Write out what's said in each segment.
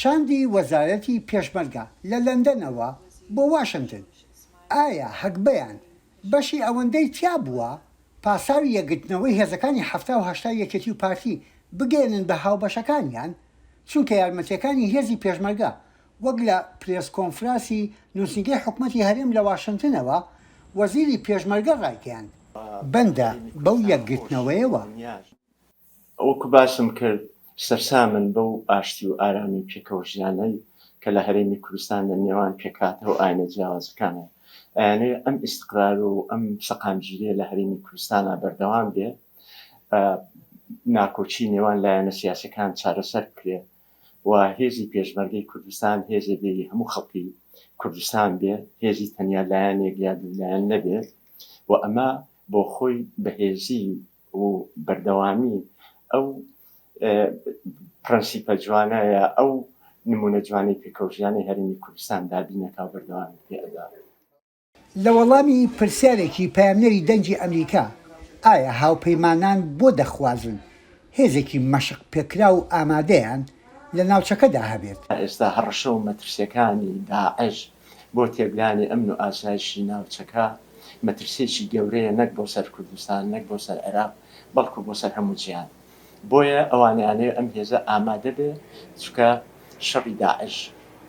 شاندی وەزارەتی پێشمەرگە لە لەندەنەوە بۆ واشنگتن. ئایا هەکبەیان بەشی ئەوەندەی تیا بووە پاساوی یەکگرتنەوەی هێزەکانی 1970 یەکێتی و پارتی بگێنن بە هاوبەشەکانیان، چونکە یارمەتیەکانی هێزی پێشمەرگە وەک لە پرێس کۆنفراسی نووسینگەی حکوومەتی هەرێم لە واشنگتنەوە وەزیری پێشمەرگە ڕایگەیاند بەندە بەو یەکگرتنەوەیەوە. وەکو باسم کرد سەرسامن بەو ئاشتی و ئارامی پێکەوەژیانەی کە لە هەرێمی کوردستان لە نێوان پێکاتەوە ئاینە جیاوازەکانە ئەیانێ ئەم ئیستقرار و ئەم سەقامگیریە لە هەرێمی کوردستانە بەردەوام بێ، ناکۆچی نێوان لایەنە سیاسەکان چارەسەر بکرێ و هێزی پێشمەرگەی کوردستان هێزی بێ هەموو خەڵکی کوردستان بێ، هێزی تەنیا لایەنێک یا دوولایەن نەبێت و ئەمە بۆ خۆی بەهێزی و بەردەوامی ئەو پرەنسیپە جوانایە، ئەو نمونە جوانی پێکەوژیانی هەرێمی کوردستان دابینەکە و بەردەوامی پێدا. لە وەڵامی پرسیارێکی پایامنەری دەنجی ئەمریکا، ئایا هاوپەیمانان بۆ دەخوازن هێزێکی مەشق پێکرا و ئامادەیان لە ناوچەکەدا هەبێت؟ ئێستا هەڕەشە و مەترسیەکانی داعش بۆ تێبلانی ئەمن و ئاسایشی ناوچەکە مەترسێکی گەورەیە، نەک بۆ سەر کوردستان، نەک بۆ سەر عێراق، بەڵکو بۆ سەر هەموو جیهان. بۆیە ئەوانیانەیە ئەم هێزە ئامادە بێ، چونکە شەڕی داعش،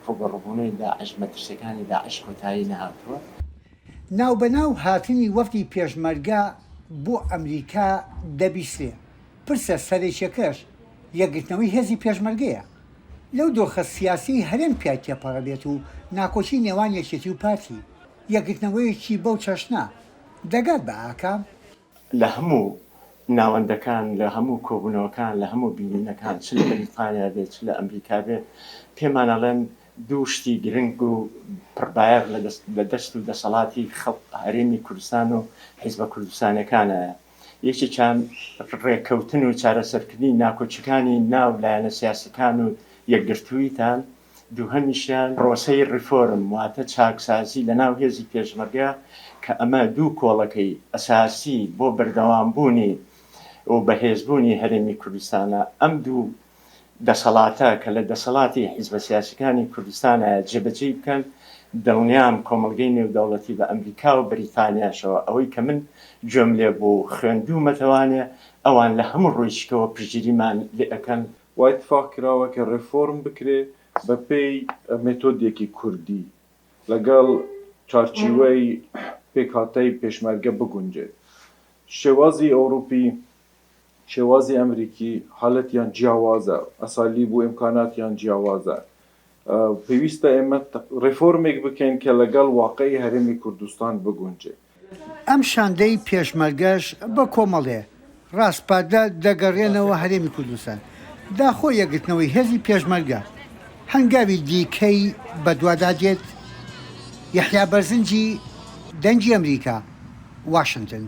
ڕوبەڕووبوونەوەی داعش، مەترسیەکانی داعش کۆتایی نەهاتووە. ناوبەناو هاتنی وەفدی پێشمەرگە بۆ ئەمریکا دەبیسترێ، پرسە سەرێکیەکەش یەکگرتنەوەی هێزی پێشمەرگەیە. لەو دۆخە سیاسی هەرێم پیای تێپەڕەبێت و ناکۆچی نێوان یەکێتی و پارتی یەکگرتنەوەیەکی بەو چەشنە دەگات بە ئاکام لە هەموو ناوەندەکان، لە هەموو کۆبوونەوەکان، لە هەموو بینینەکان، چ لە بریتانیا بێت چ لە ئەمریکا بێت، پێمانەڵێن دوو شتی گرنگ و پڕبایەر لە دەست و دەسەڵاتی هەرێمی کوردستان و حیزبە کوردستانەکانە. یەکێکیان ڕێککەوتن و چارەسەرکردنی ناکۆچەکانی ناو لایەنە سیاسەکان و یەکگرتوویتان، دووهەمیشیان ڕۆسەی ریفۆرم واتە چاکسازی لە ناو هێزی پێشمەرگە کە ئەمە دوو کۆڵەکەی ئەساسی بۆ بەردەوامبوونی و بەهێزبوونی هەرێمی کوردستانە. ئەم دوو دەسەڵاتە کە لە دەسەڵاتی حیزبە سیاسەکانی کوردستانە جێبەجێ بکەن، دڵنیام کۆمەڵگەی نێودەوڵەتی بە ئەمریکا و بریتانیاشەوە ئەوەی کە من گوێم لێ بۆ خوێندوومەتەوانێ ئەوان لە هەموو ڕۆیشتەوە پشگیریمان لێ ئەەکەن. وای اتفاق کراوە کە ڕێفۆرم بکرێ بە پێی مێتۆدێکی کوردی لەگەڵ چارچیوەی پێکهاتەی پێشمەرگە بگونجێت. شێوازی ئەوروپی، شێوازی ئەمریکی حالەتیان جیاوازە، ئەسالیب و ئیمکاناتیان جیاوازە. پێویستە ئێمە ڕێفۆرمێک بکەین کە لەگەڵ واقعی هەرێمی کوردستان بگونجێت. ئەم شاندەی پێشمەرگەش بە کۆمەڵێ ڕاستپاردا دەگەڕێنەوە هەرێمی کوردستان، داخۆ یەکگرتنەوەی هێزی پێشمەرگە هەنگاوی دیکەی بەدوادادێت. یەحیا بەرزنجی، دەنجی ئەمریکا، واشنگتن.